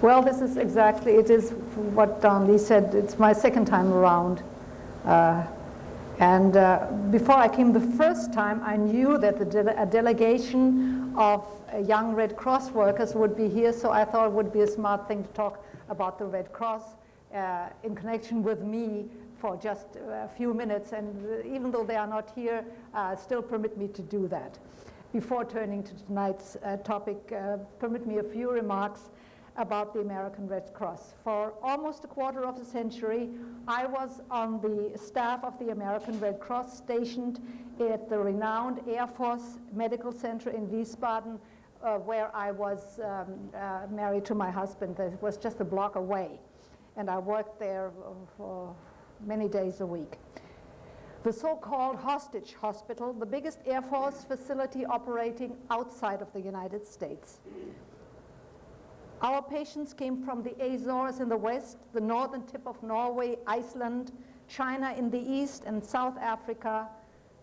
Well, this is exactly, it is what Don Lee said. It's my second time around. Before I came the first time, I knew that a delegation of young Red Cross workers would be here, so I thought it would be a smart thing to talk about the Red Cross in connection with me for just a few minutes. And even though they are not here, still permit me to do that. Before turning to tonight's topic, permit me a few remarks about the American Red Cross. For almost a quarter of a century, I was on the staff of the American Red Cross, stationed at the renowned Air Force Medical Center in Wiesbaden, where I was married to my husband. That was just a block away, and I worked there for many days a week. The so-called hostage hospital, the biggest Air Force facility operating outside of the United States. Our patients came from the Azores in the west, the northern tip of Norway, Iceland, China in the east, and South Africa,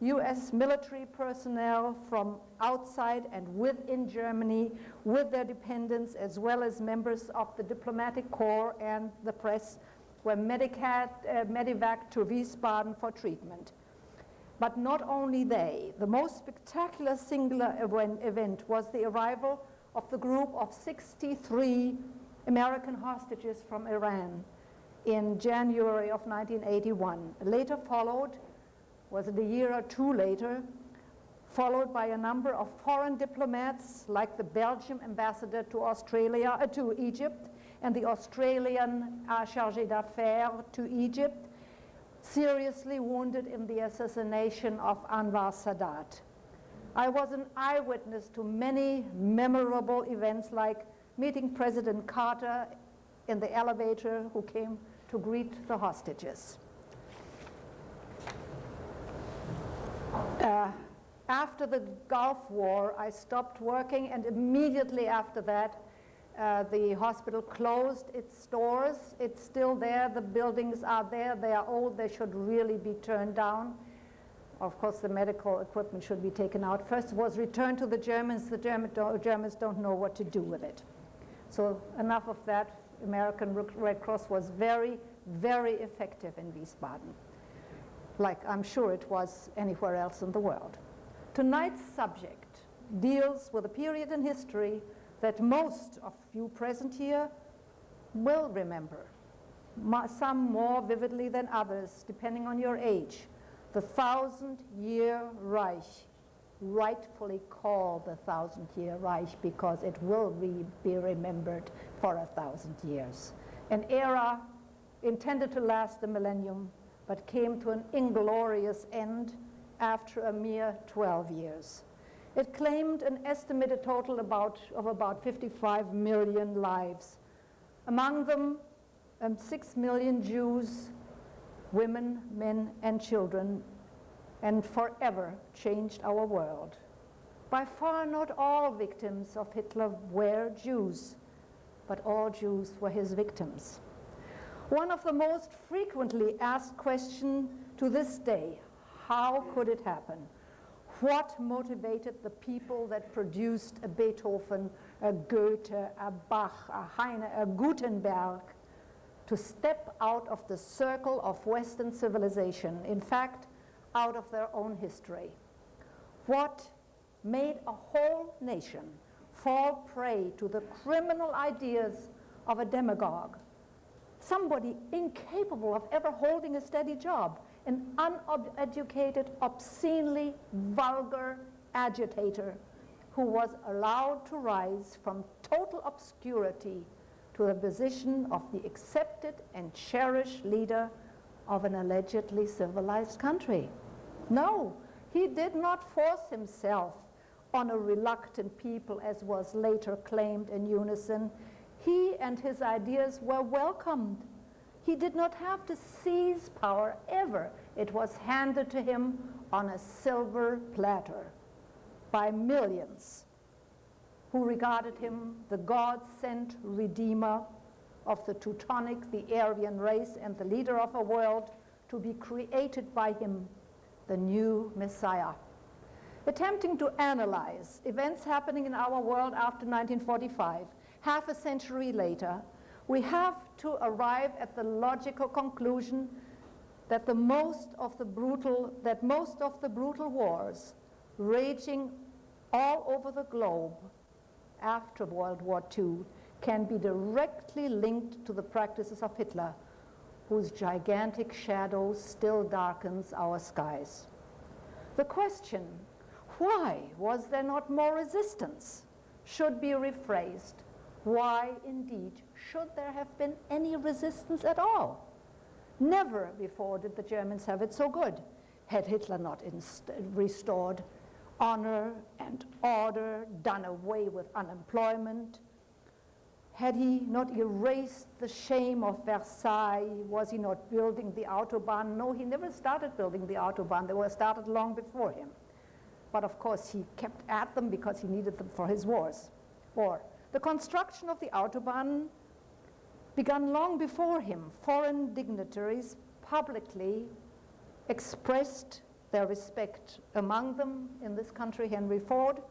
US military personnel from outside and within Germany with their dependents, as well as members of the diplomatic corps and the press, were medevaced to Wiesbaden for treatment. But not only they. The most spectacular singular event was the arrival of the group of 63 American hostages from Iran in January of 1981. Later followed, was it a year or two later, followed by a number of foreign diplomats like the Belgian ambassador to Egypt and the Australian chargé d'affaires to Egypt, seriously wounded in the assassination of Anwar Sadat. I was an eyewitness to many memorable events, like meeting President Carter in the elevator who came to greet the hostages. After the Gulf War, I stopped working, and immediately after that, the hospital closed its doors. It's still there. The buildings are there. They are old. They should really be turned down. Of course, the medical equipment should be taken out. First, it was returned to the Germans. The Germans don't know what to do with it. So enough of that. American Red Cross was very, very effective in Wiesbaden, like I'm sure it was anywhere else in the world. Tonight's subject deals with a period in history that most of you present here will remember, some more vividly than others, depending on your age. The 1,000-year Reich, rightfully called the 1,000-year Reich because it will be remembered for 1,000 years. An era intended to last a millennium, but came to an inglorious end after a mere 12 years. It claimed an estimated total of about 55 million lives. Among them, 6 million Jews, women, men, and children, and forever changed our world. By far not all victims of Hitler were Jews, but all Jews were his victims. One of the most frequently asked questions to this day, how could it happen? What motivated the people that produced a Beethoven, a Goethe, a Bach, a Heine, a Gutenberg, to step out of the circle of Western civilization, in fact, out of their own history? What made a whole nation fall prey to the criminal ideas of a demagogue, somebody incapable of ever holding a steady job, an uneducated, obscenely vulgar agitator who was allowed to rise from total obscurity to the position of the accepted and cherished leader of an allegedly civilized country? No, he did not force himself on a reluctant people, as was later claimed in unison. He and his ideas were welcomed. He did not have to seize power ever. It was handed to him on a silver platter by millions who regarded him the God-sent redeemer of the Teutonic, the Aryan race, and the leader of a world to be created by him, the new Messiah. Attempting to analyze events happening in our world after 1945, half a century later, we have to arrive at the logical conclusion that most of the brutal wars raging all over the globe after World War II can be directly linked to the practices of Hitler, whose gigantic shadow still darkens our skies. The question, why was there not more resistance, should be rephrased. Why, indeed, should there have been any resistance at all? Never before did the Germans have it so good, had Hitler not restored honor and order, done away with unemployment. Had he not erased the shame of Versailles? Was he not building the Autobahn? No, he never started building the Autobahn. They were started long before him. But of course, he kept at them because he needed them for his wars. Or the construction of the Autobahn began long before him. Foreign dignitaries publicly expressed their respect. Among them, in this country, Henry Ford.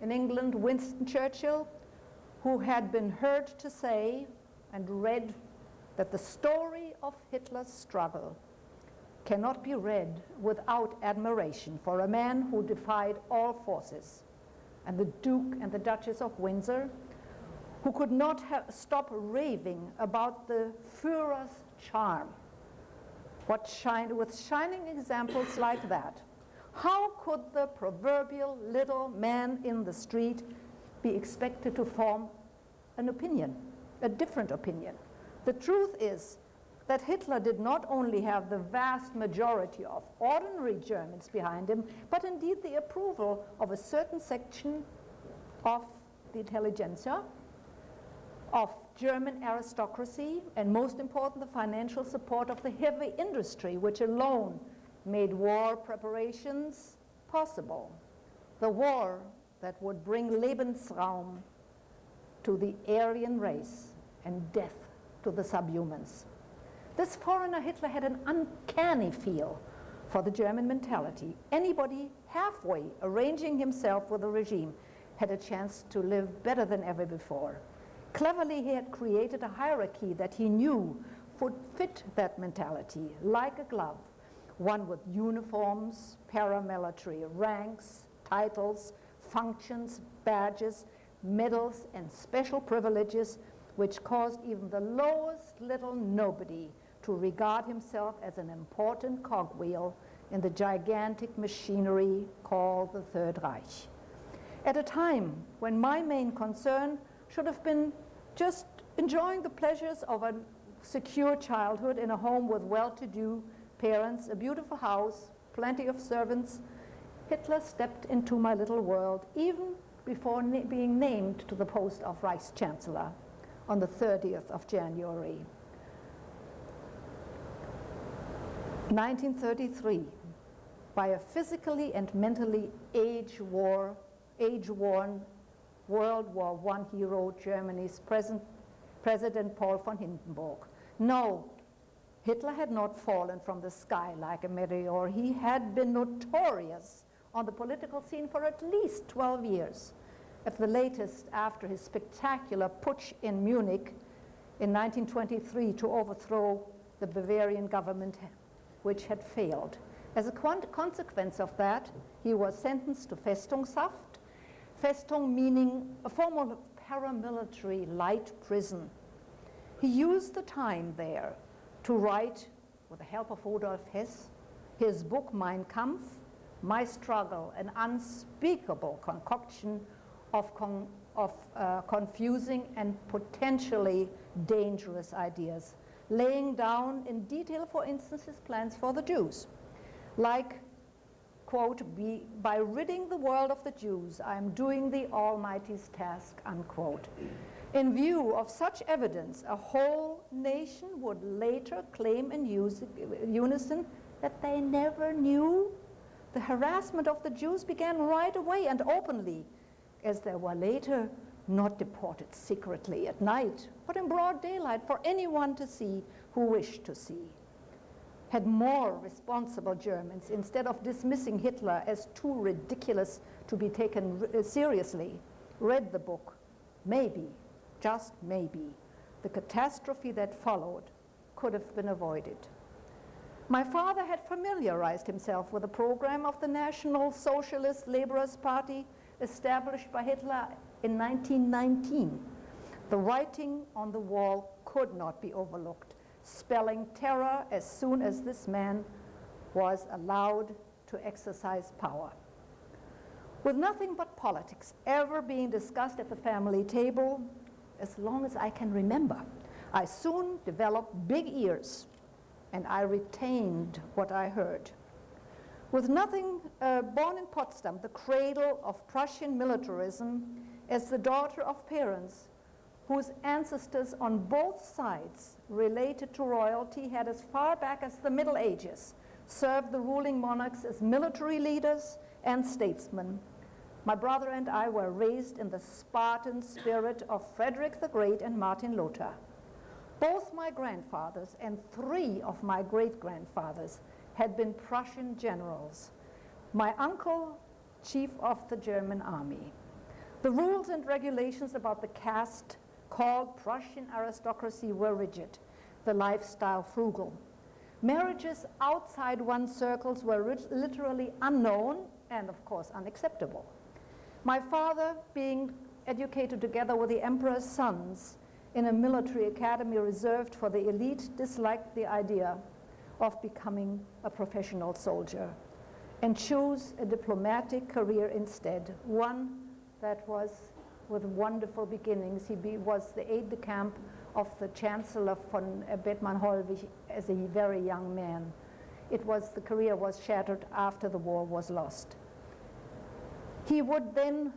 In England, Winston Churchill, who had been heard to say and read that the story of Hitler's struggle cannot be read without admiration for a man who defied all forces, and the Duke and the Duchess of Windsor, who could not stop raving about the Führer's charm. With shining examples like that, how could the proverbial little man in the street be expected to form an opinion, a different opinion? The truth is that Hitler did not only have the vast majority of ordinary Germans behind him, but indeed the approval of a certain section of the intelligentsia, of German aristocracy, and most important, the financial support of the heavy industry, which alone made war preparations possible. The war that would bring Lebensraum to the Aryan race and death to the subhumans. This foreigner Hitler had an uncanny feel for the German mentality. Anybody halfway arranging himself with the regime had a chance to live better than ever before. Cleverly, he had created a hierarchy that he knew would fit that mentality like a glove, one with uniforms, paramilitary ranks, titles, functions, badges, medals, and special privileges, which caused even the lowest little nobody to regard himself as an important cogwheel in the gigantic machinery called the Third Reich. At a time when my main concern should have been just enjoying the pleasures of a secure childhood in a home with well-to-do parents, a beautiful house, plenty of servants, Hitler stepped into my little world even before being named to the post of Reichschancellor on the 30th of January. 1933, by a physically and mentally age-worn World War I hero, Germany's President Paul von Hindenburg. No, Hitler had not fallen from the sky like a meteor. He had been notorious on the political scene for at least 12 years. At the latest, after his spectacular putsch in Munich in 1923 to overthrow the Bavarian government, which had failed. As a consequence of that, he was sentenced to Festungshaft. Festung meaning a form of paramilitary light prison. He used the time there to write, with the help of Rudolf Hess, his book Mein Kampf, My Struggle, an unspeakable concoction of confusing and potentially dangerous ideas, laying down in detail, for instance, his plans for the Jews. Like, quote, by ridding the world of the Jews, I am doing the Almighty's task, unquote. In view of such evidence, a whole nation would later claim in unison that they never knew. The harassment of the Jews began right away and openly, as they were later not deported secretly at night, but in broad daylight for anyone to see who wished to see. Had more responsible Germans, instead of dismissing Hitler as too ridiculous to be taken seriously, read the book, maybe just maybe, the catastrophe that followed could have been avoided. My father had familiarized himself with the program of the National Socialist Laborers' Party established by Hitler in 1919. The writing on the wall could not be overlooked, spelling terror as soon as this man was allowed to exercise power. With nothing but politics ever being discussed at the family table, as long as I can remember, I soon developed big ears, and I retained what I heard. With nothing, born in Potsdam, the cradle of Prussian militarism, as the daughter of parents whose ancestors on both sides related to royalty had as far back as the Middle Ages served the ruling monarchs as military leaders and statesmen. My brother and I were raised in the Spartan spirit of Frederick the Great and Martin Luther. Both my grandfathers and 3 of my great-grandfathers had been Prussian generals. My uncle, chief of the German army. The rules and regulations about the caste called Prussian aristocracy were rigid, the lifestyle frugal. Marriages outside one's circles were literally unknown and, of course, unacceptable. My father, being educated together with the emperor's sons in a military academy reserved for the elite, disliked the idea of becoming a professional soldier and chose a diplomatic career instead, one that was with wonderful beginnings. He was the aide-de-camp of the Chancellor von Bethmann-Hollweg as a very young man. The career was shattered after the war was lost. He would then,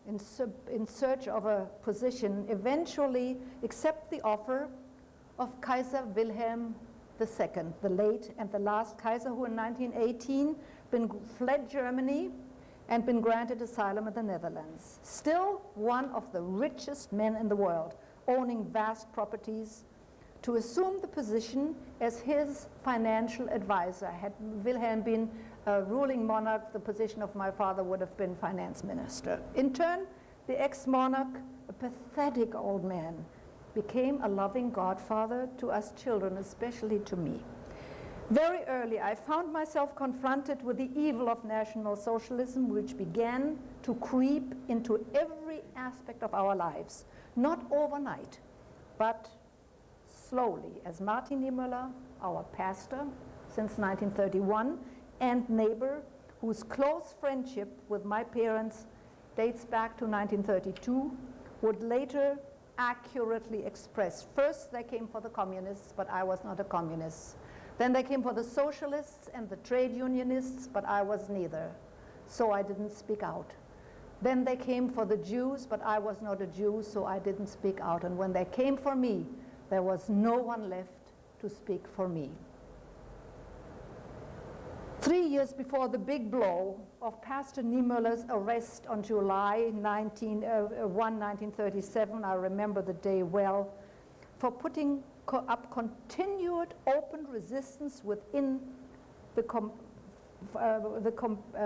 in search of a position, eventually accept the offer of Kaiser Wilhelm II, the late and the last Kaiser, who in 1918 fled Germany and been granted asylum in the Netherlands. Still one of the richest men in the world, owning vast properties, to assume the position as his financial advisor. Had Wilhelm been a ruling monarch, the position of my father would have been finance minister. In turn, the ex-monarch, a pathetic old man, became a loving godfather to us children, especially to me. Very early, I found myself confronted with the evil of National Socialism, which began to creep into every aspect of our lives, not overnight, but slowly, as Martin Niemoeller, our pastor since 1931, and neighbor, whose close friendship with my parents dates back to 1932, would later accurately express. First, they came for the communists, but I was not a communist. Then they came for the socialists and the trade unionists, but I was neither, so I didn't speak out. Then they came for the Jews, but I was not a Jew, so I didn't speak out. And when they came for me, there was no one left to speak for me. 3 years before the big blow of Pastor Niemoeller's arrest on July 1937, I remember the day well, for putting up continued open resistance within the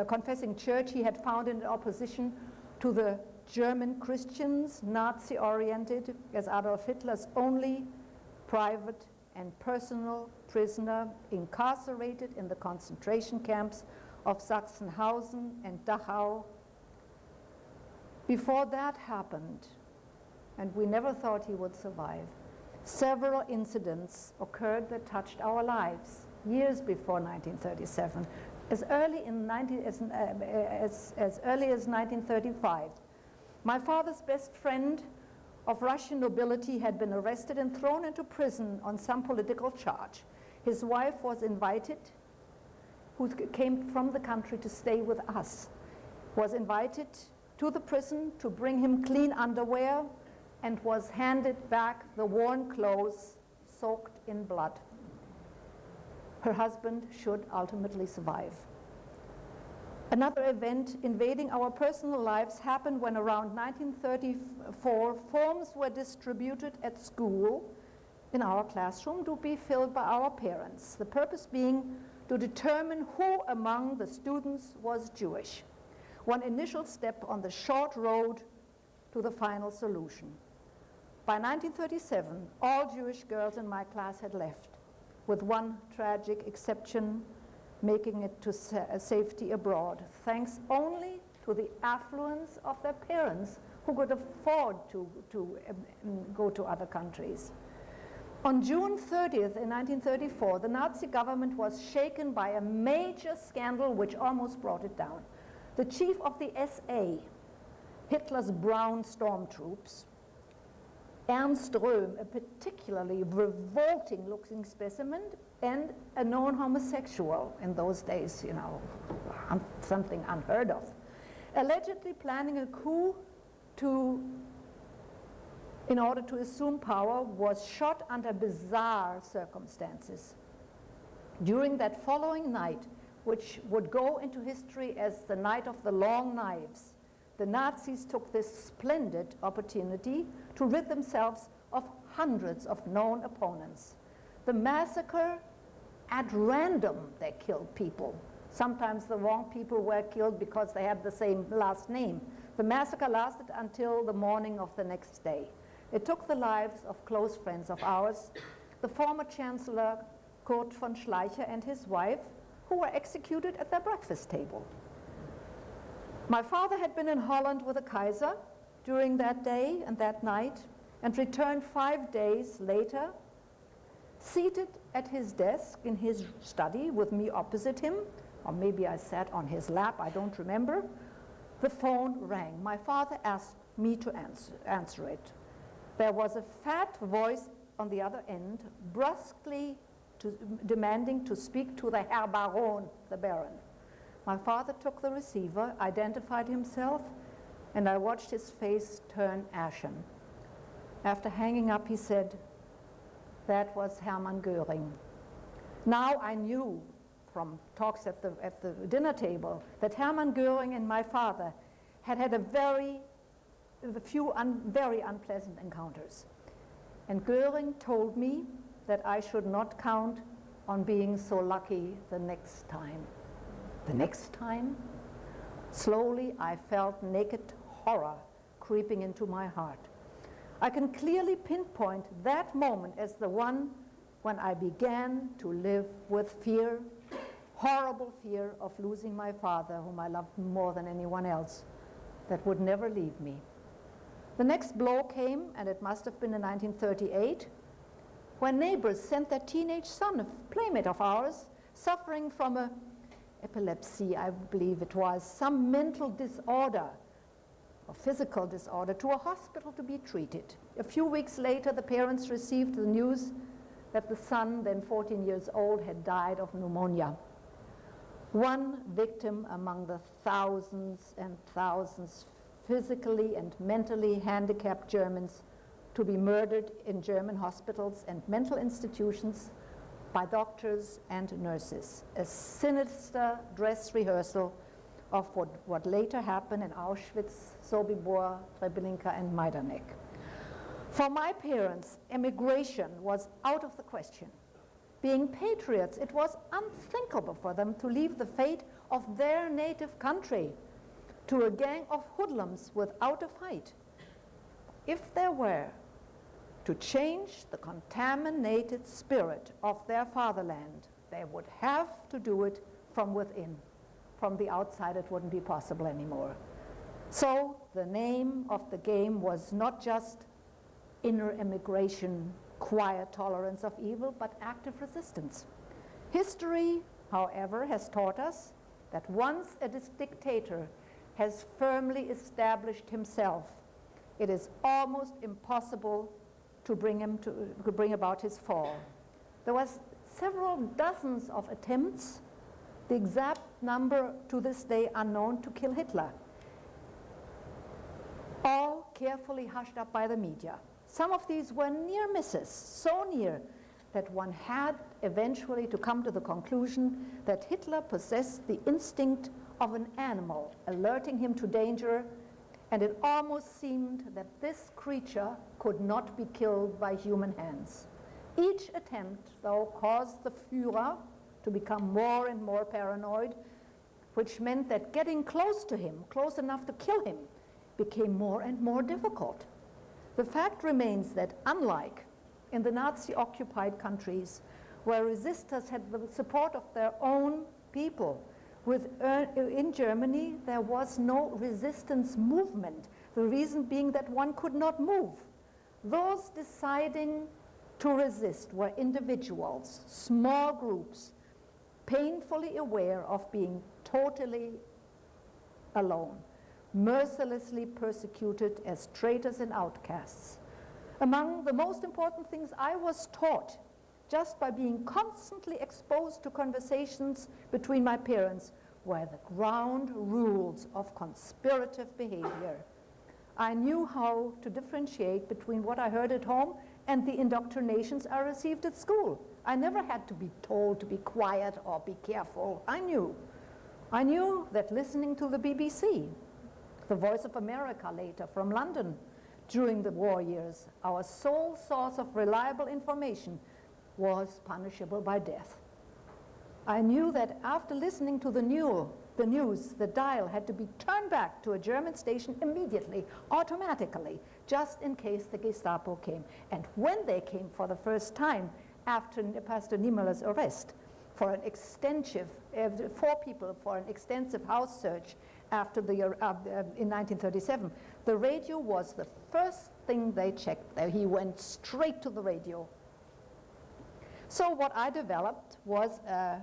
confessing church he had founded in opposition to the German Christians, Nazi-oriented, as Adolf Hitler's only private and personal prisoner, incarcerated in the concentration camps of Sachsenhausen and Dachau. Before that happened, and we never thought he would survive, several incidents occurred that touched our lives years before 1937. As early as 1935, my father's best friend of Russian nobility had been arrested and thrown into prison on some political charge. His wife was invited, who came from the country to stay with us, was invited to the prison to bring him clean underwear, and was handed back the worn clothes soaked in blood. Her husband should ultimately survive. Another event invading our personal lives happened when around 1934 forms were distributed at school in our classroom to be filled by our parents, the purpose being to determine who among the students was Jewish, one initial step on the short road to the final solution. By 1937, all Jewish girls in my class had left, with one tragic exception, making it to safety abroad, thanks only to the affluence of their parents, who could afford to go to other countries. On June 30th in 1934, the Nazi government was shaken by a major scandal which almost brought it down. The chief of the SA, Hitler's brown stormtroops, Ernst Röhm, a particularly revolting-looking specimen and a known homosexual in those days, you know, something unheard of, allegedly planning a coup in order to assume power, was shot under bizarre circumstances. During that following night, which would go into history as the Night of the Long Knives, the Nazis took this splendid opportunity to rid themselves of hundreds of known opponents. The massacre, at random, they killed people. Sometimes the wrong people were killed because they had the same last name. The massacre lasted until the morning of the next day. It took the lives of close friends of ours, the former Chancellor Kurt von Schleicher and his wife, who were executed at their breakfast table. My father had been in Holland with the Kaiser during that day and that night, and returned 5 days later, seated at his desk in his study with me opposite him, or maybe I sat on his lap, I don't remember. The phone rang. My father asked me to answer it. There was a fat voice on the other end, brusquely demanding to speak to the Herr Baron, the Baron. My father took the receiver, identified himself, and I watched his face turn ashen. After hanging up, he said, "That was Hermann Göring." Now I knew from talks at the dinner table that Hermann Göring and my father had had a very unpleasant encounters. And Göring told me that I should not count on being so lucky the next time. The next time? Slowly, I felt naked horror creeping into my heart. I can clearly pinpoint that moment as the one when I began to live with fear, horrible fear of losing my father, whom I loved more than anyone else, that would never leave me. The next blow came, and it must have been in 1938, when neighbors sent their teenage son, a playmate of ours, suffering from epilepsy, I believe it was, some mental disorder, or physical disorder, to a hospital to be treated. A few weeks later, the parents received the news that the son, then 14 years old, had died of pneumonia. One victim among the thousands and thousands physically and mentally handicapped Germans to be murdered in German hospitals and mental institutions by doctors and nurses. A sinister dress rehearsal of what later happened in Auschwitz, Sobibor, Treblinka, and Majdanek. For my parents, emigration was out of the question. Being patriots, it was unthinkable for them to leave the fate of their native country to a gang of hoodlums without a fight. If there were to change the contaminated spirit of their fatherland, they would have to do it from within. From the outside, it wouldn't be possible anymore. So the name of the game was not just inner immigration, quiet tolerance of evil, but active resistance. History, however, has taught us that once a dictator has firmly established himself, it is almost impossible to bring about his fall. There was several dozens of attempts, the exact number to this day unknown, to kill Hitler, all carefully hushed up by the media. Some of these were near misses, so near that one had eventually to come to the conclusion that Hitler possessed the instinct of an animal, alerting him to danger, and it almost seemed that this creature could not be killed by human hands. Each attempt, though, caused the Führer to become more and more paranoid, which meant that getting close to him, close enough to kill him, became more and more difficult. The fact remains that unlike in the Nazi-occupied countries, where resistors had the support of their own people, in Germany there was no resistance movement, the reason being that one could not move. Those deciding to resist were individuals, small groups, painfully aware of being totally alone, mercilessly persecuted as traitors and outcasts. Among the most important things I was taught, just by being constantly exposed to conversations between my parents, were the ground rules of conspirative behavior. I knew how to differentiate between what I heard at home and the indoctrinations I received at school. I never had to be told to be quiet or be careful. I knew. I knew that listening to the BBC, the Voice of America later from London during the war years, our sole source of reliable information, was punishable by death. I knew that after listening to the news, the dial had to be turned back to a German station immediately, automatically, just in case the Gestapo came. And when they came for the first time after Pastor Niemoeller's arrest, for an extensive, 4 people for an extensive house search after the, in 1937, the radio was the first thing they checked. He went straight to the radio. So what I developed was a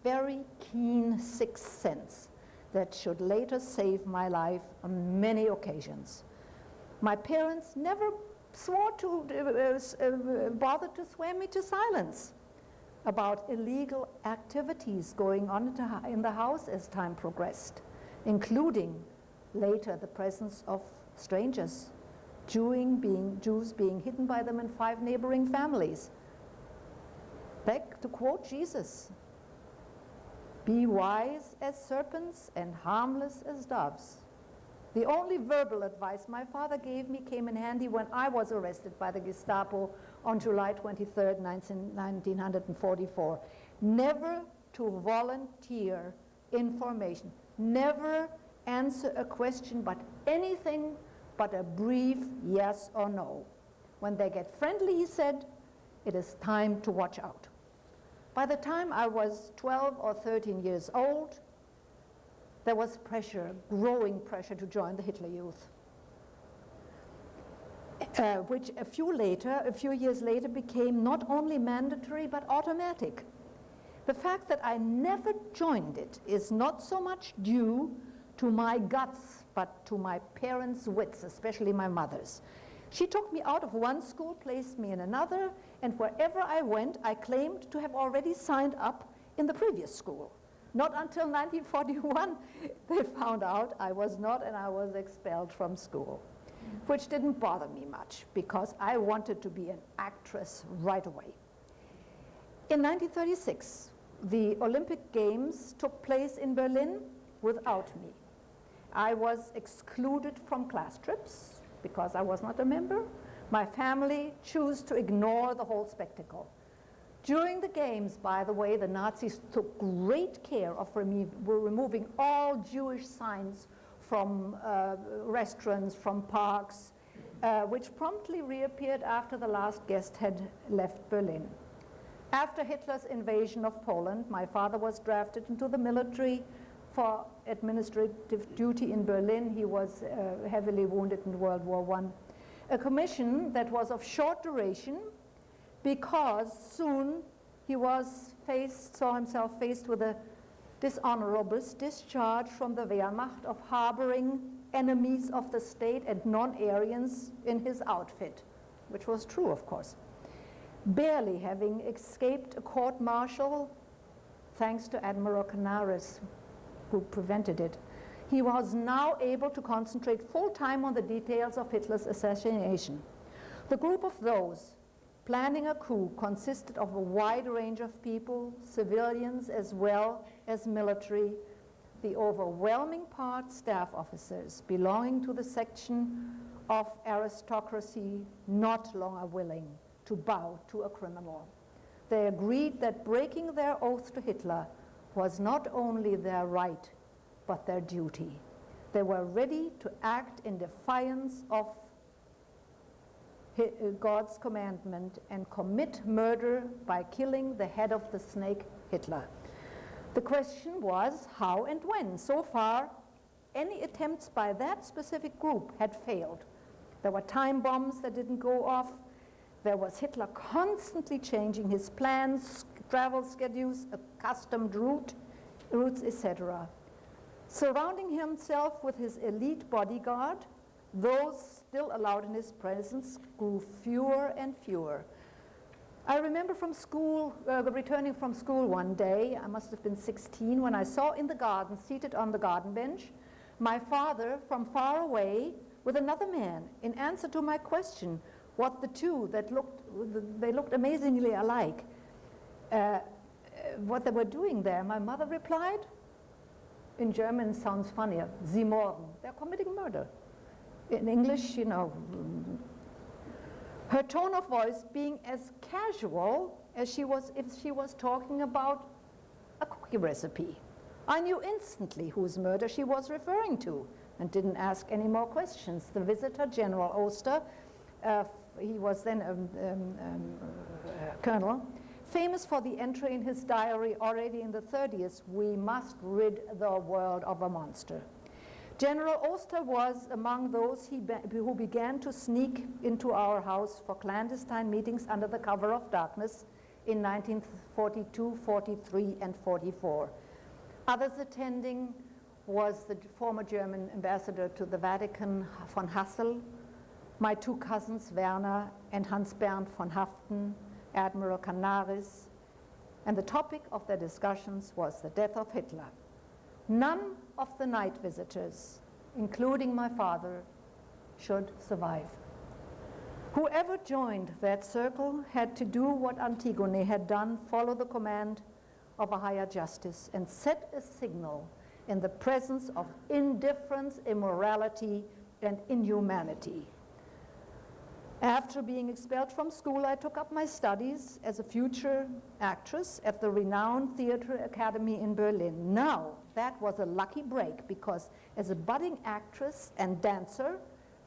very keen sixth sense that should later save my life on many occasions. My parents never swore to, bothered to swear me to silence about illegal activities going on in the house as time progressed, including later the presence of strangers, Jews being hidden by them in 5 neighboring families. To quote Jesus, "Be wise as serpents and harmless as doves." The only verbal advice my father gave me came in handy when I was arrested by the Gestapo on July 23rd, 1944. Never to volunteer information, never answer a question but anything but a brief yes or no. When they get friendly, he said, it is time to watch out. By the time I was 12 or 13 years old, there was pressure, growing pressure to join the Hitler Youth, which a few years later became not only mandatory but automatic. The fact that I never joined it is not so much due to my guts, but to my parents' wits, especially my mother's. She took me out of one school, placed me in another, and wherever I went, I claimed to have already signed up in the previous school. Not until 1941, they found out I was not, and I was expelled from school, which didn't bother me much because I wanted to be an actress right away. In 1936, the Olympic Games took place in Berlin without me. I was excluded from class trips because I was not a member. My family chose to ignore the whole spectacle. During the games, by the way, the Nazis took great care of removing all Jewish signs from restaurants, from parks, which promptly reappeared after the last guest had left Berlin. After Hitler's invasion of Poland, my father was drafted into the military for administrative duty in Berlin. He was heavily wounded in World War I. A commission that was of short duration because soon he saw himself faced with a dishonorable discharge from the Wehrmacht of harboring enemies of the state and non-Aryans in his outfit, which was true, of course. Barely having escaped a court-martial, thanks to Admiral Canaris, who prevented it, he was now able to concentrate full-time on the details of Hitler's assassination. The group of those planning a coup consisted of a wide range of people, civilians as well as military, the overwhelming part staff officers belonging to the section of aristocracy not longer willing to bow to a criminal. They agreed that breaking their oath to Hitler was not only their right, but their duty. They were ready to act in defiance of God's commandment and commit murder by killing the head of the snake, Hitler. The question was how and when. So far, any attempts by that specific group had failed. There were time bombs that didn't go off. There was Hitler constantly changing his plans, travel schedules, accustomed routes, etc. Surrounding himself with his elite bodyguard, those still allowed in his presence grew fewer and fewer. I remember from school, returning from school one day, I must have been 16, when I saw in the garden, seated on the garden bench, my father from far away with another man. In answer to my question, what the two that looked amazingly alike, what they were doing there, my mother replied, in German sounds funnier, sie morden, they're committing murder. In English, you know, her tone of voice being as casual as if she was talking about a cookie recipe. I knew instantly whose murder she was referring to and didn't ask any more questions. The visitor, General Oster, he was then a colonel, famous for the entry in his diary already in the 30s, "We must rid the world of a monster." General Oster was among those who began to sneak into our house for clandestine meetings under the cover of darkness in 1942, 43, and 44. Others attending was the former German ambassador to the Vatican, von Hassel, my two cousins, Werner and Hans Bernd von Haften, Admiral Canaris, and the topic of their discussions was the death of Hitler. None of the night visitors, including my father, should survive. Whoever joined that circle had to do what Antigone had done, follow the command of a higher justice and set a signal in the presence of indifference, immorality, and inhumanity. After being expelled from school, I took up my studies as a future actress at the renowned Theatre Academy in Berlin. Now, that was a lucky break because as a budding actress and dancer,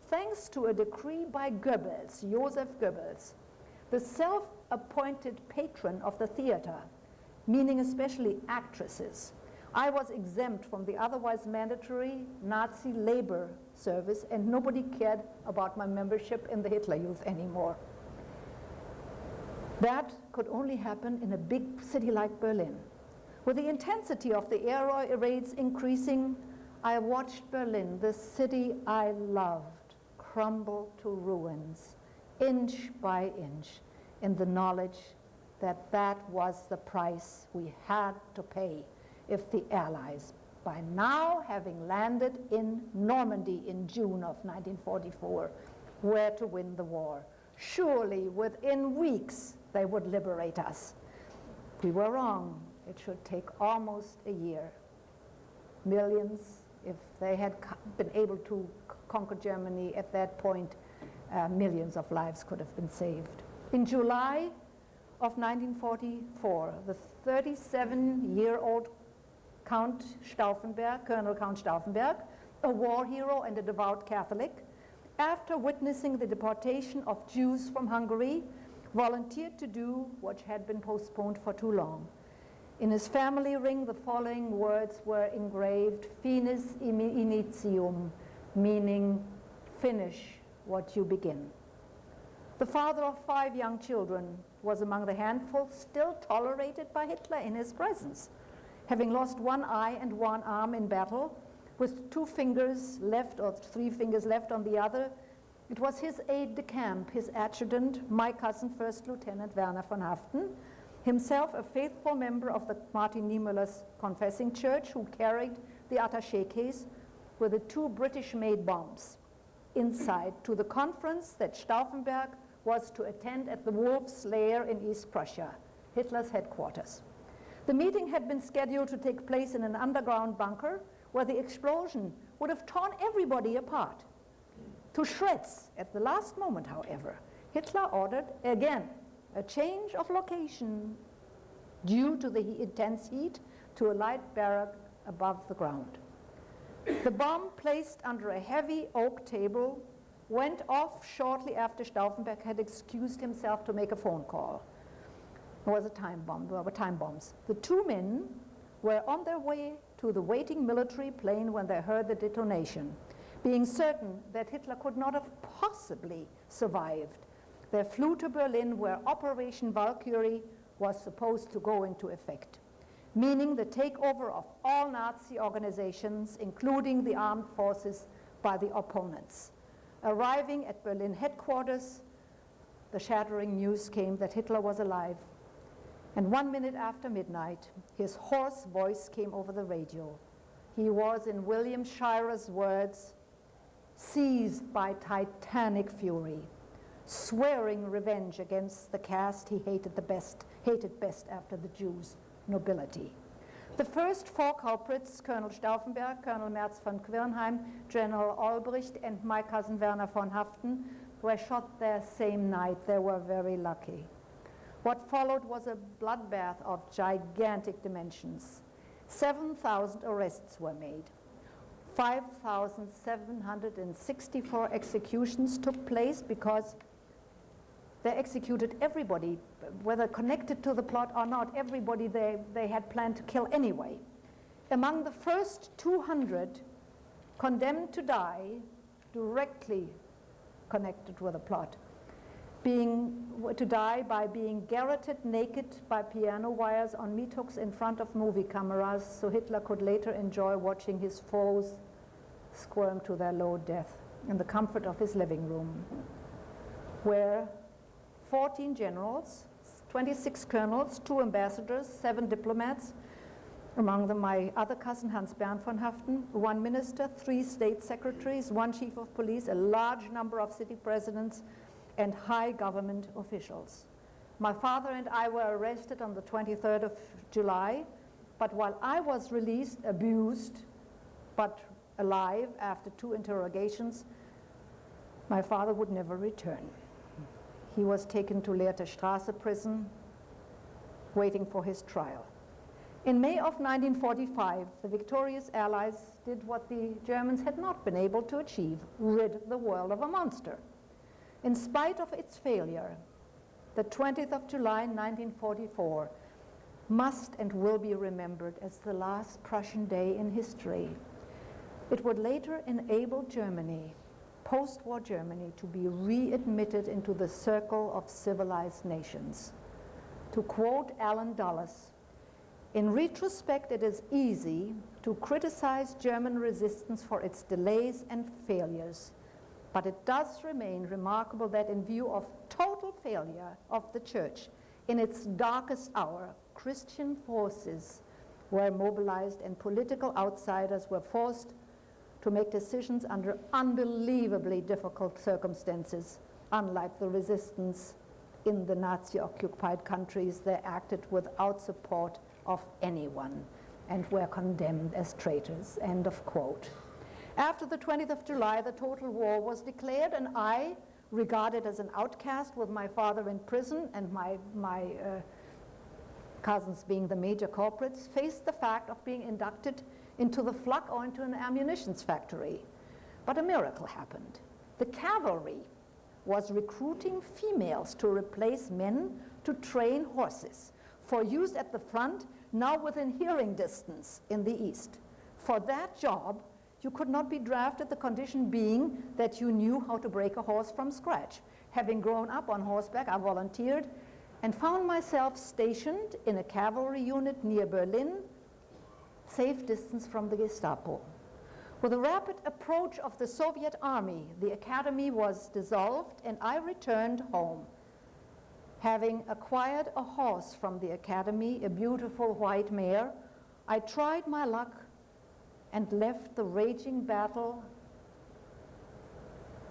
thanks to a decree by Goebbels, Joseph Goebbels, the self-appointed patron of the theater, meaning especially actresses, I was exempt from the otherwise mandatory Nazi labor service, and nobody cared about my membership in the Hitler Youth anymore. That could only happen in a big city like Berlin. With the intensity of the air raids increasing, I watched Berlin, the city I loved, crumble to ruins, inch by inch, in the knowledge that that was the price we had to pay if the Allies, by now having landed in Normandy in June of 1944, were to win the war. Surely within weeks they would liberate us. We were wrong. It should take almost a year. Millions, if they had been able to conquer Germany at that point, millions of lives could have been saved. In July of 1944, the 37-year-old Count Stauffenberg, Colonel Count Stauffenberg, a war hero and a devout Catholic, after witnessing the deportation of Jews from Hungary, volunteered to do what had been postponed for too long. In his family ring, the following words were engraved, finis initium, meaning finish what you begin. The father of 5 young children was among the handful still tolerated by Hitler in his presence. Having lost one eye and one arm in battle, with 2 fingers left or 3 fingers left on the other, it was his aide-de-camp, his adjutant, my cousin, First Lieutenant Werner von Haften, himself a faithful member of the Martin Niemöller's Confessing Church, who carried the attaché case with the 2 British-made bombs inside to the conference that Stauffenberg was to attend at the Wolf's Lair in East Prussia, Hitler's headquarters. The meeting had been scheduled to take place in an underground bunker where the explosion would have torn everybody apart to shreds. At the last moment, however, Hitler ordered again a change of location due to the intense heat to a light barrack above the ground. The bomb placed under a heavy oak table went off shortly after Stauffenberg had excused himself to make a phone call. There was a time bomb, there were time bombs. The two men were on their way to the waiting military plane when they heard the detonation. Being certain that Hitler could not have possibly survived, they flew to Berlin where Operation Valkyrie was supposed to go into effect, meaning the takeover of all Nazi organizations, including the armed forces, by the opponents. Arriving at Berlin headquarters, the shattering news came that Hitler was alive. And 1 minute after midnight, his hoarse voice came over the radio. He was, in William Shirer's words, seized by titanic fury, swearing revenge against the caste he hated best after the Jews, nobility. The first four culprits, Colonel Stauffenberg, Colonel Merz von Quirnheim, General Olbricht, and my cousin Werner von Haften, were shot that same night. They were very lucky. What followed was a bloodbath of gigantic dimensions. 7,000 arrests were made. 5,764 executions took place because they executed everybody, whether connected to the plot or not, everybody they had planned to kill anyway. Among the first 200 condemned to die, directly connected with the plot, to die by being garroted naked by piano wires on meat hooks in front of movie cameras, so Hitler could later enjoy watching his foes squirm to their low death in the comfort of his living room, where 14 generals, 26 colonels, 2 ambassadors, 7 diplomats, among them my other cousin Hans Bernd von Haften, 1 minister, 3 state secretaries, 1 chief of police, a large number of city presidents, and high government officials. My father and I were arrested on the 23rd of July, but while I was released, abused, but alive after 2 interrogations, my father would never return. He was taken to Lehrte Straße prison, waiting for his trial. In May of 1945, the victorious Allies did what the Germans had not been able to achieve, rid the world of a monster. In spite of its failure, the 20th of July 1944 must and will be remembered as the last Prussian day in history. It would later enable Germany, post-war Germany, to be readmitted into the circle of civilized nations. To quote Alan Dulles, "In retrospect, it is easy to criticize German resistance for its delays and failures, but it does remain remarkable that in view of total failure of the Church in its darkest hour, Christian forces were mobilized and political outsiders were forced to make decisions under unbelievably difficult circumstances. Unlike the resistance in the Nazi-occupied countries, they acted without support of anyone and were condemned as traitors," end of quote. After the 20th of July, the total war was declared, and I, regarded as an outcast with my father in prison and my cousins being the major culprits, faced the fact of being inducted into the flak or into an ammunition factory. But a miracle happened. The cavalry was recruiting females to replace men to train horses for use at the front, now within hearing distance in the east. For that job, you could not be drafted, the condition being that you knew how to break a horse from scratch. Having grown up on horseback, I volunteered and found myself stationed in a cavalry unit near Berlin, safe distance from the Gestapo. With the rapid approach of the Soviet army, the academy was dissolved and I returned home. Having acquired a horse from the academy, a beautiful white mare, I tried my luck and left the raging battle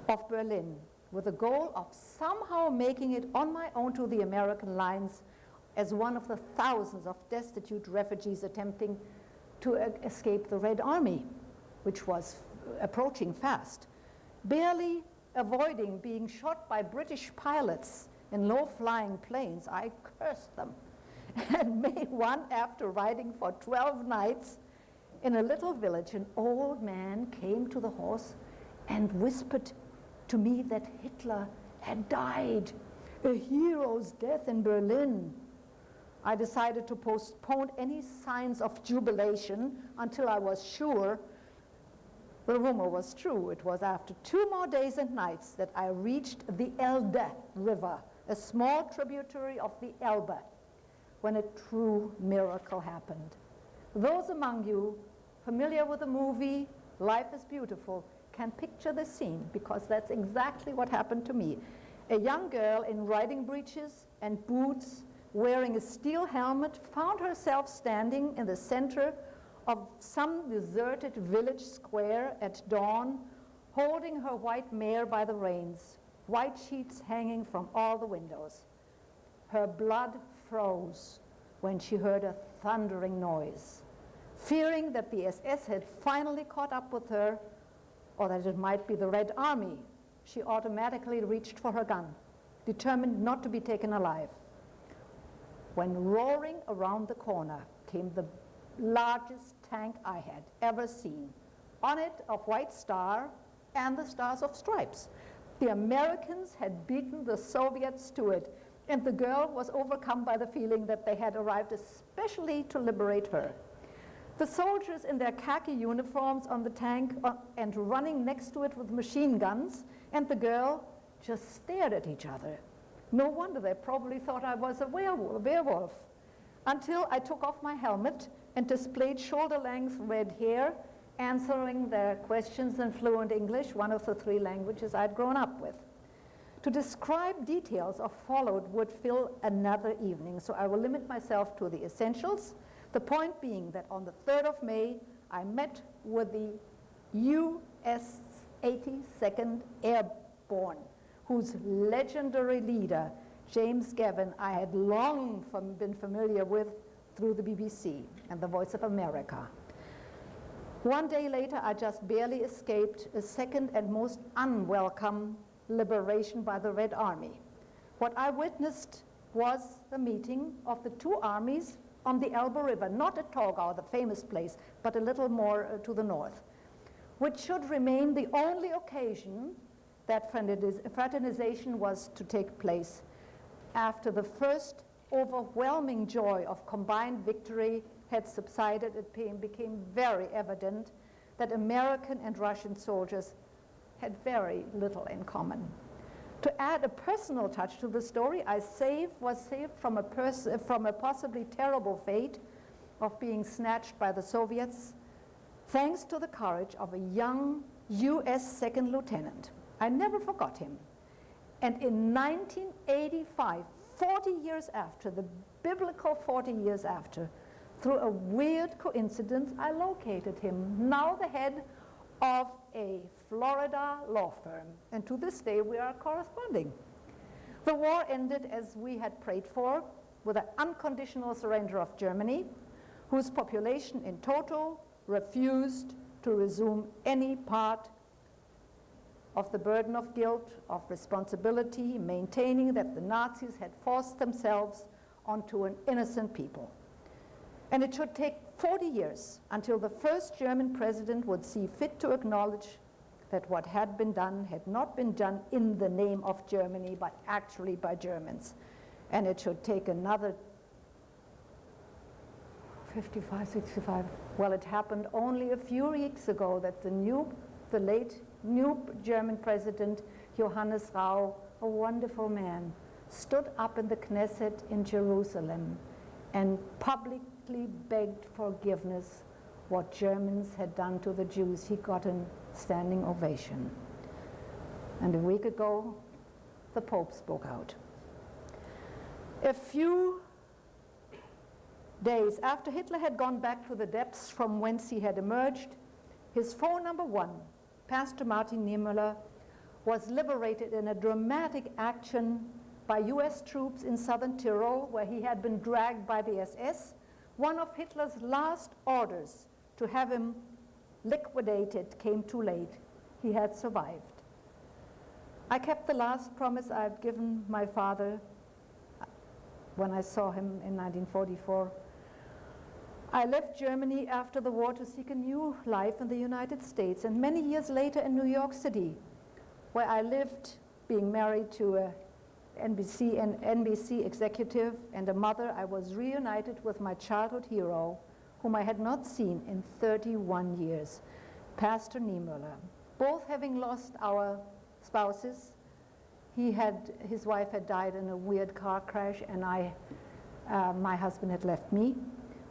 of Berlin with the goal of somehow making it on my own to the American lines as one of the thousands of destitute refugees attempting to escape the Red Army, which was approaching fast, barely avoiding being shot by British pilots in low-flying planes. I cursed them. And May 1, after riding for 12 nights in a little village, an old man came to the horse and whispered to me that Hitler had died, a hero's death in Berlin. I decided to postpone any signs of jubilation until I was sure the rumor was true. It was after 2 more days and nights that I reached the Elde River, a small tributary of the Elbe, when a true miracle happened. Those among you familiar with the movie Life is Beautiful can picture the scene, because that's exactly what happened to me. A young girl in riding breeches and boots, wearing a steel helmet, found herself standing in the center of some deserted village square at dawn, holding her white mare by the reins, white sheets hanging from all the windows. Her blood froze when she heard a thundering noise. Fearing that the SS had finally caught up with her, or that it might be the Red Army, she automatically reached for her gun, determined not to be taken alive. When roaring around the corner came the largest tank I had ever seen. On it, a white star and the stars of stripes. The Americans had beaten the Soviets to it, and the girl was overcome by the feeling that they had arrived especially to liberate her. The soldiers in their khaki uniforms on the tank and running next to it with machine guns, and the girl just stared at each other. No wonder they probably thought I was a werewolf, until I took off my helmet and displayed shoulder-length red hair, answering their questions in fluent English, one of the 3 languages I'd grown up with. To describe details of followed would fill another evening, so I will limit myself to the essentials. The point being that on the 3rd of May, I met with the US 82nd Airborne, whose legendary leader, James Gavin, I had long been familiar with through the BBC and the Voice of America. 1 day later, I just barely escaped a second and most unwelcome liberation by the Red Army. What I witnessed was the meeting of the 2 armies on the Elbe River, not at Torgau, the famous place, but a little more to the north, which should remain the only occasion that fraternization was to take place after the first overwhelming joy of combined victory had subsided. It became very evident that American and Russian soldiers had very little in common. To add a personal touch to the story, I was saved from a possibly terrible fate of being snatched by the Soviets, thanks to the courage of a young US second lieutenant. I never forgot him. And in 1985, 40 years after, the biblical 40 years after, through a weird coincidence, I located him, now the head of a Florida law firm. And to this day, we are corresponding. The war ended as we had prayed for, with an unconditional surrender of Germany, whose population in total refused to resume any part of the burden of guilt, of responsibility, maintaining that the Nazis had forced themselves onto an innocent people. And it should take 40 years until the first German president would see fit to acknowledge that what had been done had not been done in the name of Germany, but actually by Germans. And it should take another 55, 65. Well, it happened only a few weeks ago that the late new German president, Johannes Rau, a wonderful man, stood up in the Knesset in Jerusalem and publicly begged forgiveness what Germans had done to the Jews. He got a standing ovation. And a week ago, the Pope spoke out. A few days after Hitler had gone back to the depths from whence he had emerged, his foe number 1, Pastor Martin Niemöller, was liberated in a dramatic action by US troops in southern Tyrol, where he had been dragged by the SS. One of Hitler's last orders to have him liquidated came too late. He had survived. I kept the last promise I had given my father when I saw him in 1944. I left Germany after the war to seek a new life in the United States, and many years later in New York City, where I lived, being married to a NBC executive and a mother. I was reunited with my childhood hero, whom I had not seen in 31 years, Pastor Niemoeller. Both having lost our spouses. His wife had died in a weird car crash, and my husband had left me.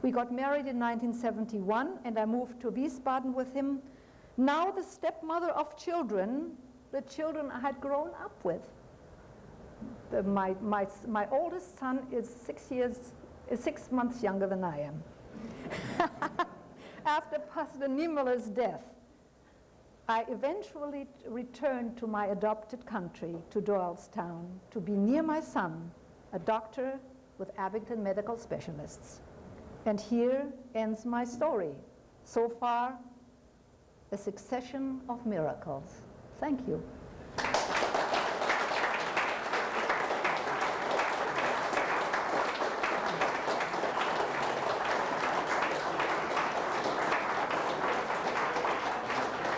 We got married in 1971, and I moved to Wiesbaden with him. Now the stepmother of children, the children I had grown up with. My oldest son is 6 months younger than I am. After Pastor Niemoeller's death, I eventually returned to my adopted country, to Doylestown, to be near my son, a doctor with Abington medical specialists. And here ends my story. So far, a succession of miracles. Thank you.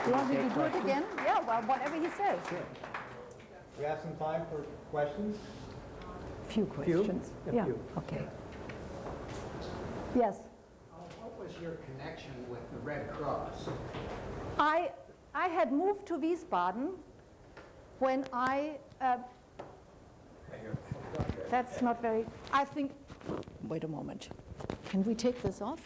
You want me to do it again? Yeah, well, whatever he says. We have some time for questions. Few questions. A few. Okay. Yes. What was your connection with the Red Cross? I had moved to Wiesbaden when that's not very, I think, wait a moment. Can we take this off?